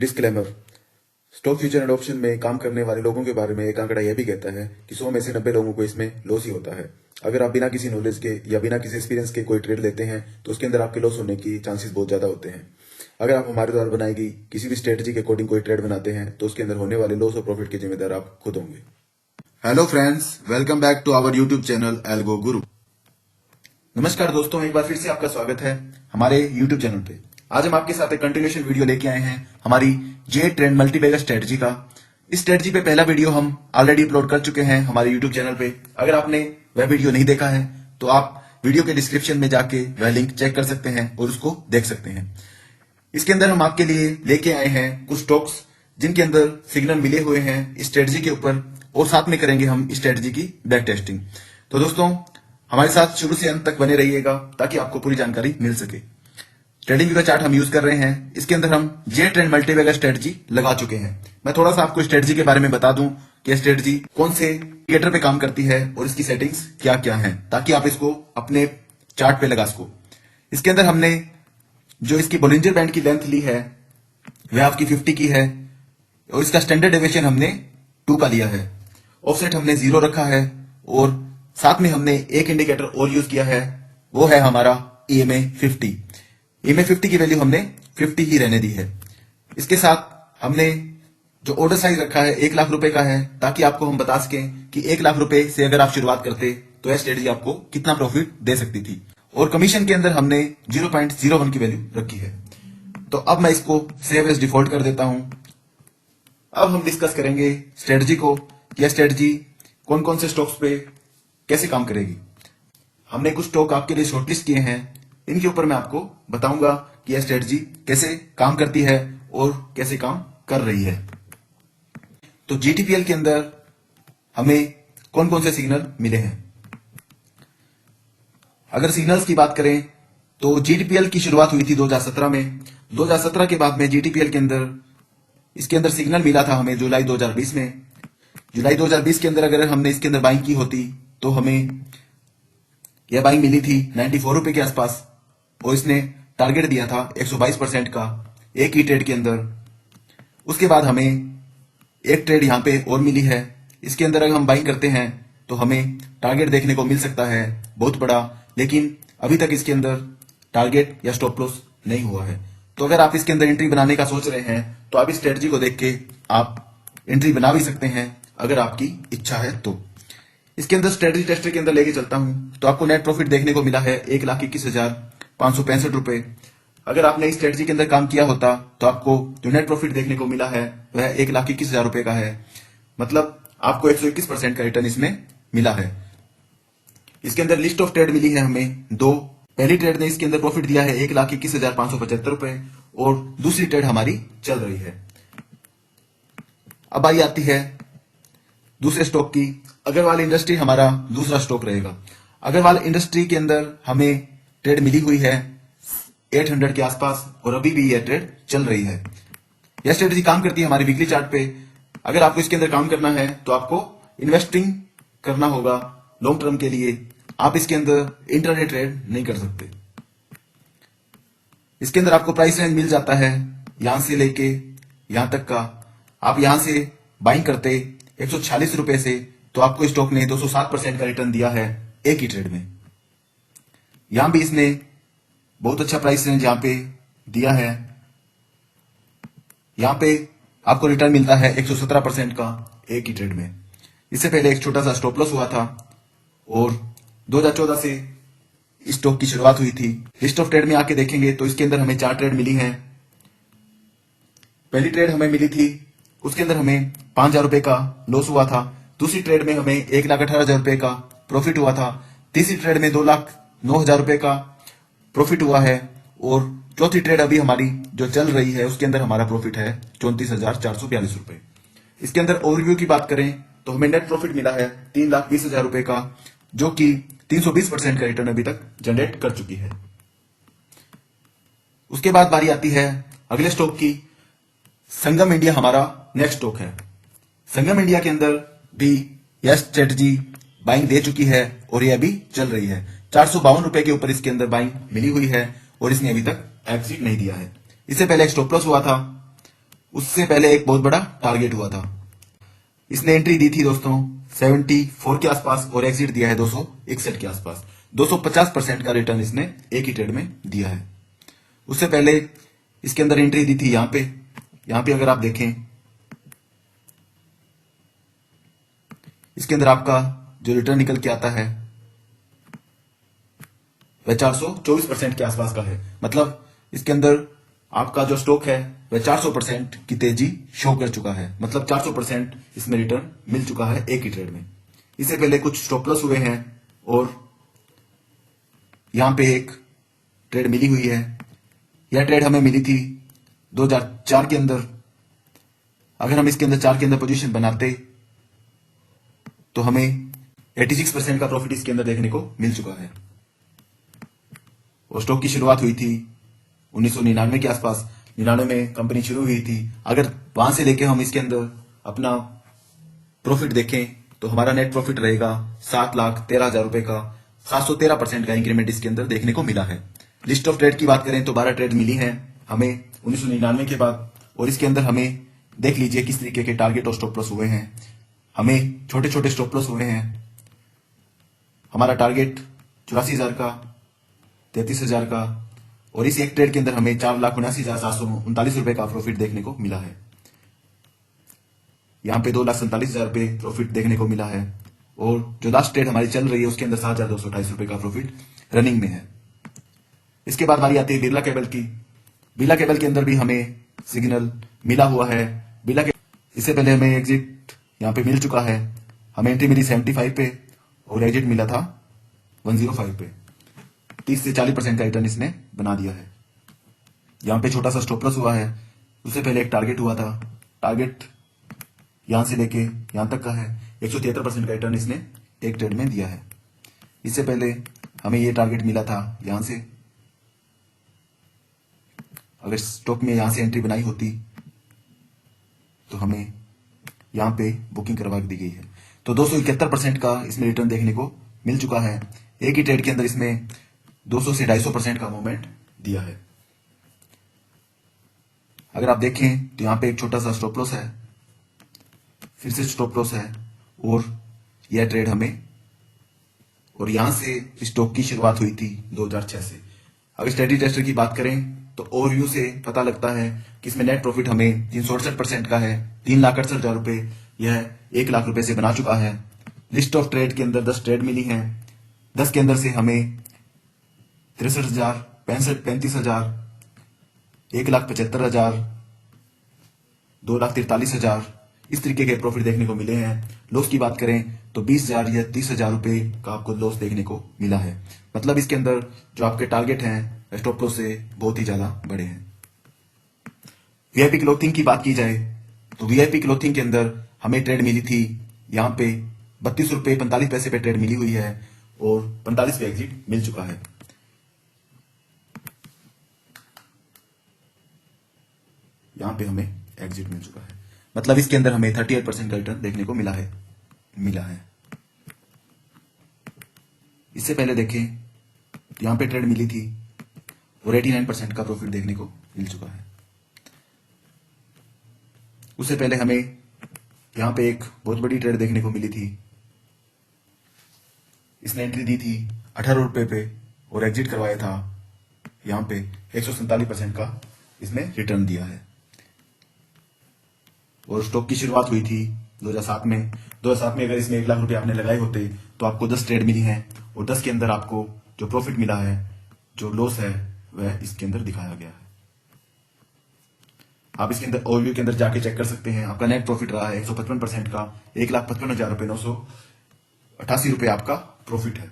Disclaimer. Stock future and option में काम करने वाले लोगों के बारे में एक आंकड़ा यह भी कहता है कि 100 में से 90 लोगों को इसमें लॉस ही होता है। अगर आप बिना किसी नॉलेज के या बिना किसी एक्सपीरियंस के कोई ट्रेड लेते हैं तो उसके अंदर आपके लॉस होने की चांसेस बहुत ज्यादा होते हैं। अगर आप हमारे द्वारा बनाई गई किसी भी स्ट्रेटजी के अकॉर्डिंग कोई ट्रेड बनाते हैं तो उसके अंदर होने वाले लॉस और प्रॉफिट के जिम्मेदार आप खुद होंगे। Hello friends, welcome back to our YouTube channel Algo Guru. नमस्कार दोस्तों, एक बार फिर से आपका स्वागत है हमारे यूट्यूब चैनल पे। आज हम आपके साथ एक कंटिन्यूएशन वीडियो लेके आए हैं हमारी जे ट्रेंड मल्टीबैगर स्ट्रेटजी का। इस स्ट्रेटजी पे पहला वीडियो हम ऑलरेडी अपलोड कर चुके हैं हमारे यूट्यूब चैनल पे। अगर आपने वह वीडियो नहीं देखा है तो आप वीडियो के डिस्क्रिप्शन में जाके वह लिंक चेक कर सकते हैं और उसको देख सकते हैं। इसके अंदर हम आपके लिए लेके आए हैं कुछ स्टॉक्स जिनके अंदर सिग्नल मिले हुए हैं इस स्ट्रेटजी के ऊपर, और साथ में करेंगे हम इस स्ट्रेटजी की बैक टेस्टिंग। तो दोस्तों हमारे साथ शुरू से अंत तक बने रहिएगा ताकि आपको पूरी जानकारी मिल सके। ट्रेडिंग व्यू का चार्ट हम यूज कर रहे हैं। इसके अंदर हम जे ट्रेंड मल्टीबैगर स्ट्रेटजी लगा चुके हैं। मैं थोड़ा सा आपको स्ट्रेटजी के बारे में बता दूं कि स्ट्रेटजी कौन से इंडिकेटर पे काम करती है और इसकी सेटिंग्स क्या क्या हैं, ताकि आप इसको अपने चार्ट पे लगा सको। इसके अंदर हमने जो इसकी बोलिंजर बैंड की लेंथ ली है वह आपकी 50 की है और इसका स्टैंडर्ड डेविएशन हमने 2 का लिया है। ऑफसेट हमने 0 रखा है और साथ में हमने एक इंडिकेटर और यूज किया है, वो है हमारा EMA 50। EMA 50 की वैल्यू हमने 50 ही रहने दी है। इसके साथ हमने जो ऑर्डर साइज रखा है 1 लाख रुपए का है, ताकि आपको हम बता सकें कि 1 लाख रुपए से अगर आप शुरुआत करते तो यह स्ट्रेटजी आपको कितना प्रॉफिट दे सकती थी। और कमीशन के अंदर हमने 0.01 की वैल्यू रखी है। तो अब मैं इसको सेव एज डिफॉल्ट कर देता हूं। अब हम डिस्कस करेंगे स्ट्रेटजी को, यह स्ट्रेटजी कौन कौन से स्टॉक्स पे कैसे काम करेगी। हमने कुछ स्टॉक आपके लिए शॉर्टलिस्ट किए हैं, इनके ऊपर मैं आपको बताऊंगा कि यह स्ट्रेटजी कैसे काम करती है और कैसे काम कर रही है। तो GTPL के अंदर हमें कौन कौन से सिग्नल मिले हैं। अगर सिग्नल्स की बात करें तो GTPL की शुरुआत हुई थी 2017 में। 2017 के बाद में GTPL के अंदर इसके अंदर सिग्नल मिला था हमें जुलाई 2020 में। जुलाई 2020 के अंदर अगर हमने इसके अंदर बाइंग की होती तो हमें यह बाइंग मिली थी 94 रुपए के आसपास, और इसने टारगेट दिया था 122% का एक ही ट्रेड के अंदर। उसके बाद हमें एक ट्रेड यहां पे और मिली है। इसके अंदर अगर हम बाइंग करते हैं तो हमें टारगेट देखने को मिल सकता है बहुत बड़ा, लेकिन अभी तक इसके अंदर टारगेट या स्टॉप लॉस नहीं हुआ है। तो अगर आप इसके अंदर एंट्री बनाने का सोच रहे हैं तो आप इस स्ट्रेटजी को देख के आप एंट्री बना भी सकते हैं अगर आपकी इच्छा है तो। इसके अंदर स्ट्रेटजी टेस्टर के अंदर लेके चलता हूं तो आपको नेट प्रॉफिट देखने को मिला है 1,21,565 रुपए। अगर आपने इस स्ट्रेटजी के अंदर काम किया होता तो आपको जो नेट प्रॉफिट देखने को मिला है वह 1,21,000 रुपए का है। मतलब आपको 121% का रिटर्न इसमें मिला है। इसके अंदर लिस्ट ऑफ ट्रेड मिली है हमें 2। पहली ट्रेड ने इसके अंदर प्रॉफिट दिया है 1,21,575 रुपए और दूसरी ट्रेड हमारी चल रही है। अब आई आती है दूसरे स्टॉक की। अग्रवाल इंडस्ट्री हमारा दूसरा स्टॉक रहेगा। अग्रवाल इंडस्ट्री के अंदर हमें ट्रेड मिली हुई है 800 के आसपास और अभी भी यह ट्रेड चल रही है। यह स्ट्रेटजी काम करती है हमारी वीकली चार्ट पे। अगर आपको इसके अंदर काम करना है तो आपको इन्वेस्टिंग करना होगा लॉन्ग टर्म के लिए। आप इसके अंदर इंट्राडे ट्रेड नहीं कर सकते। इसके अंदर आपको प्राइस रेंज मिल जाता है यहां से लेके यहां तक का। आप यहां से बाइंग करते 146 रुपए से तो आपको स्टॉक ने 207% का रिटर्न दिया है एक ही ट्रेड में। यहां भी इसने बहुत अच्छा प्राइस रेंज यहां पे दिया है। यहां पे आपको रिटर्न मिलता है 117% का एक ही ट्रेड में। इससे पहले एक छोटा सा स्टॉप लॉस हुआ था और 2014 से इस स्टॉक की शुरुआत हुई थी। लिस्ट ऑफ ट्रेड में आके देखेंगे तो इसके अंदर हमें 4 ट्रेड मिली हैं। पहली ट्रेड हमें मिली थी, उसके अंदर हमें 5,000 रुपए का लॉस हुआ था। दूसरी ट्रेड में हमें 1,18,000 रुपए का प्रॉफिट हुआ था। तीसरी ट्रेड में 2,09,000 रुपए का प्रॉफिट हुआ है और चौथी ट्रेड अभी हमारी जो चल रही है उसके अंदर हमारा प्रॉफिट है 34,442 रुपए। इसके अंदर ओवरव्यू की बात करें तो हमें नेट प्रॉफिट मिला है 3,20,000 रुपए का, जो कि 320% का रिटर्न अभी तक जनरेट कर चुकी है। उसके बाद बारी आती है अगले स्टॉक की। संगम इंडिया हमारा नेक्स्ट स्टॉक है। संगम इंडिया के अंदर भी यह स्ट्रेटजी बाइंग दे चुकी है और यह अभी चल रही है। 452 रुपए के ऊपर इसके अंदर बाइंग मिली हुई है और इसने अभी तक एग्जिट नहीं दिया है। इससे पहले एक स्टॉप लॉस हुआ था उससे पहले एक बहुत बड़ा टारगेट हुआ था। इसने एंट्री दी थी दोस्तों 74 के आसपास और एग्जिट दिया है 261 के आसपास। 250% का रिटर्न इसने एक ही ट्रेड में दिया है। उससे पहले इसके अंदर एंट्री दी थी यहां पे अगर आप देखें, इसके अंदर आपका जो रिटर्न निकल के आता है वह 424% के आसपास का है। मतलब इसके अंदर आपका जो स्टॉक है वह 400% की तेजी शो कर चुका है। मतलब 400% इसमें रिटर्न मिल चुका है एक ही ट्रेड में। इससे पहले कुछ स्टॉप लॉस हुए हैं और यहां पे एक ट्रेड मिली हुई है। यह ट्रेड हमें मिली थी 2004 के अंदर। अगर हम इसके अंदर 4 के अंदर पोजीशन बनाते तो हमें 86% का प्रॉफिट इसके अंदर देखने को मिल चुका है। और स्टॉक की शुरुआत हुई थी 1999 के आसपास। 99 में कंपनी शुरू हुई थी। अगर वहां से लेके हम इसके अंदर अपना प्रॉफिट देखें तो हमारा नेट प्रॉफिट रहेगा 7,13,000 रुपए का। 713% का इंक्रीमेंट इसके अंदर देखने को मिला है। लिस्ट ऑफ ट्रेड की बात करें तो 12 ट्रेड मिली हैं हमें 1999 के बाद। और इसके अंदर हमें देख लीजिए किस तरीके के टारगेट और स्टॉप लॉस हुए हैं। हमें छोटे छोटे स्टॉप लॉस हुए हैं। हमारा टारगेट 84,000 का, 33,000 का, और इस एक ट्रेड के अंदर हमें 4,79,739 रुपए का प्रॉफिट देखने को मिला है। यहाँ पे 2,47,000 रुपए प्रॉफिट देखने को मिला है। और जो लास्ट ट्रेड हमारी चल रही है उसके अंदर 7,228 रुपए का प्रॉफिट रनिंग में है। इसके बाद बारी आती है बिरला केबल की। बिरला केबल के अंदर भी हमें सिग्नल मिला हुआ है। बिरला के इससे पहले हमें एग्जिट यहाँ पे मिल चुका है। हमें एंट्री मिली 75 पे और एग्जिट मिला था 105 पे। 30 से 40% का रिटर्न इसने बना दिया है। यहाँ पे छोटा सा स्टॉप लॉस हुआ है। उससे पहले एक टारगेट हुआ था। टारगेट यहां से लेके यहां तक का है। 173% का रिटर्न इसने एक ट्रेड में दिया है। इससे पहले हमें ये टारगेट मिला था यहां से। अगर स्टॉक में यहां से एंट्री बनाई होती तो हमें यहां पे बुकिंग करवा दी गई है। तो 271% का इसमें रिटर्न देखने को मिल चुका है। एक ही ट्रेड के अंदर इसमें 200 से 250% का मूवमेंट दिया है। अगर आप देखें तो यहां पे एक छोटा सा स्टॉप लॉस है, फिर से स्टॉप लॉस है और यह ट्रेड हमें, और यहां से स्टॉक की शुरुआत हुई थी 2006 से। अगर स्टडी टेस्टर की बात करें तो ओवरव्यू से पता लगता है कि इसमें नेट प्रॉफिट हमें 368% का है। 3,68,000 रुपए यह 1 लाख रुपए से बना चुका है। लिस्ट ऑफ ट्रेड के अंदर 10 ट्रेड मिली हैं। 10 के अंदर से हमें 63,000, 35,000, 1,75,000, 2,43,000 इस तरीके के प्रॉफिट देखने को मिले हैं। लॉस की बात करें तो 20,000 या 30,000 रुपए का आपको लॉस देखने को मिला है। मतलब इसके अंदर जो आपके टारगेट हैं स्टॉप लॉस से बहुत ही ज्यादा बड़े हैं। वीआईपी क्लोथिंग की बात की जाए तो वीआईपी क्लोथिंग के अंदर हमें ट्रेड मिली थी यहाँ पे 32 रुपए 45 पैसे पे ट्रेड मिली हुई है और 45 पे एग्जिट मिल चुका है। यहां पे हमें एग्जिट मिल चुका है। मतलब इसके अंदर हमें 38% का रिटर्न देखने को मिला है। इससे पहले देखें तो यहां पे ट्रेड मिली थी और 89% का प्रॉफिट देखने को मिल चुका है। उससे पहले हमें यहां पे एक बहुत बड़ी ट्रेड देखने को मिली थी। इसने एंट्री दी थी 18 रुपए पे और एग्जिट करवाया था यहां पे 147% का इसमें रिटर्न दिया है। और स्टॉक की शुरुआत हुई थी 2007 में। 2007 में अगर इसमें 1 लाख रुपए आपने लगाए होते तो आपको 10 ट्रेड मिली हैं और 10 के अंदर आपको जो प्रॉफिट मिला है, जो लॉस है, वह इसके अंदर दिखाया गया है। आप इसके अंदर ओवरव्यू के अंदर जाके चेक कर सकते हैं। आपका नेट प्रॉफिट रहा है 155% का। 1,55,000 रुपए 988 रुपए आपका प्रॉफिट है।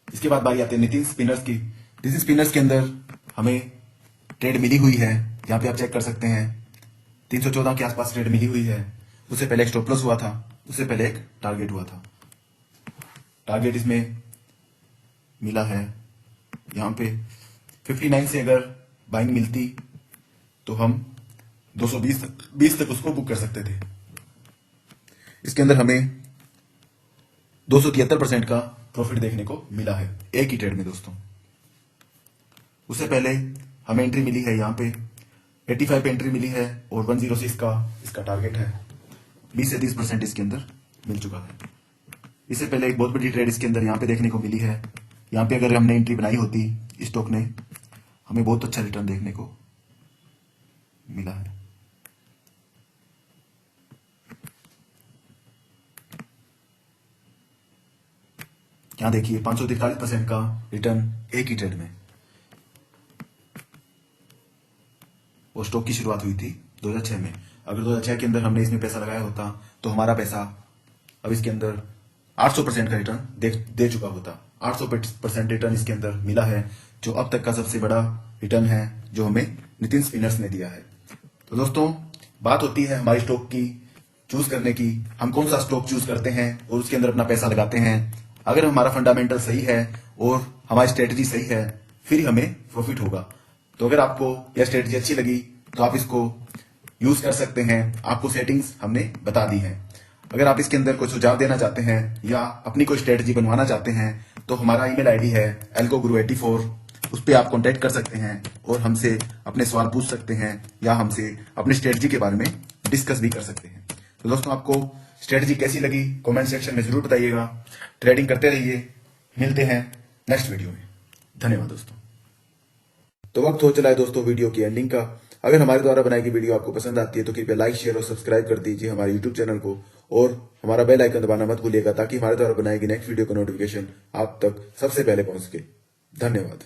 इसके बाद बारी आती है नितिन स्पिनर्स की। नितिन स्पिनर्स के अंदर हमें ट्रेड मिली हुई है। यहाँ पे आप चेक कर सकते हैं 314 के आसपास ट्रेड मिली हुई है। उससे पहले एक स्टॉप लॉस हुआ था। उससे पहले एक टारगेट हुआ था। टारगेट इसमें मिला है यहाँ पे 59 से अगर बाइंग मिलती तो हम 220 तक उसको बुक कर सकते थे। इसके अंदर हमें 273% का प्रॉफिट देखने को मिला है एक ही ट्रेड में दोस्तों। उससे पहले हमें एंट्री मिली है यहाँ पे 85 पे एंट्री मिली है और 106 का इसका टारगेट है। 20 से 30% इसके अंदर मिल चुका है। इससे पहले एक बहुत बड़ी ट्रेड इसके अंदर यहाँ पे देखने को मिली है। यहाँ पे अगर हमने एंट्री बनाई होती स्टॉक ने, हमें बहुत अच्छा रिटर्न देखने को मिला है। यहाँ देखिए 543% का रिटर्न एक ही ट्रेड में। वो स्टॉक की शुरुआत हुई थी 2006 में। अगर 2006 के अंदर हमने इसमें पैसा लगाया होता तो हमारा पैसा अब इसके अंदर 800% का रिटर्न दे चुका होता। 800% रिटर्न इसके अंदर मिला है, जो अब तक का सबसे बड़ा रिटर्न है जो हमें नितिन स्पिनर्स ने दिया है। तो दोस्तों, बात होती है हमारी स्टॉक की चूज करने की। हम कौन सा स्टॉक चूज करते हैं और उसके अंदर अपना पैसा लगाते हैं। अगर हमारा फंडामेंटल सही है और हमारी स्ट्रेटजी सही है, फिर हमें प्रॉफिट होगा। तो अगर आपको यह स्ट्रेटजी अच्छी लगी तो आप इसको यूज कर सकते हैं। आपको सेटिंग्स हमने बता दी हैं। अगर आप इसके अंदर कोई सुझाव देना चाहते हैं या अपनी कोई स्ट्रेटजी बनवाना चाहते हैं तो हमारा ईमेल आईडी है algoguru84। उस पर आप कांटेक्ट कर सकते हैं और हमसे अपने सवाल पूछ सकते हैं या हमसे अपनी स्ट्रेटजी के बारे में डिस्कस भी कर सकते हैं। तो दोस्तों, आपको स्ट्रेटजी कैसी लगी कमेंट सेक्शन में जरूर बताइएगा। ट्रेडिंग करते रहिए। मिलते हैं नेक्स्ट वीडियो में। धन्यवाद दोस्तों। तो वक्त हो चला है दोस्तों वीडियो की एंडिंग का। अगर हमारे द्वारा बनाई गई वीडियो आपको पसंद आती है तो कृपया लाइक, शेयर और सब्सक्राइब कर दीजिए हमारे यूट्यूब चैनल को और हमारा बेल आइकन दबाना मत भूलिएगा ताकि हमारे द्वारा बनाई गई नेक्स्ट वीडियो का नोटिफिकेशन आप तक सबसे पहले पहुंच सके। धन्यवाद।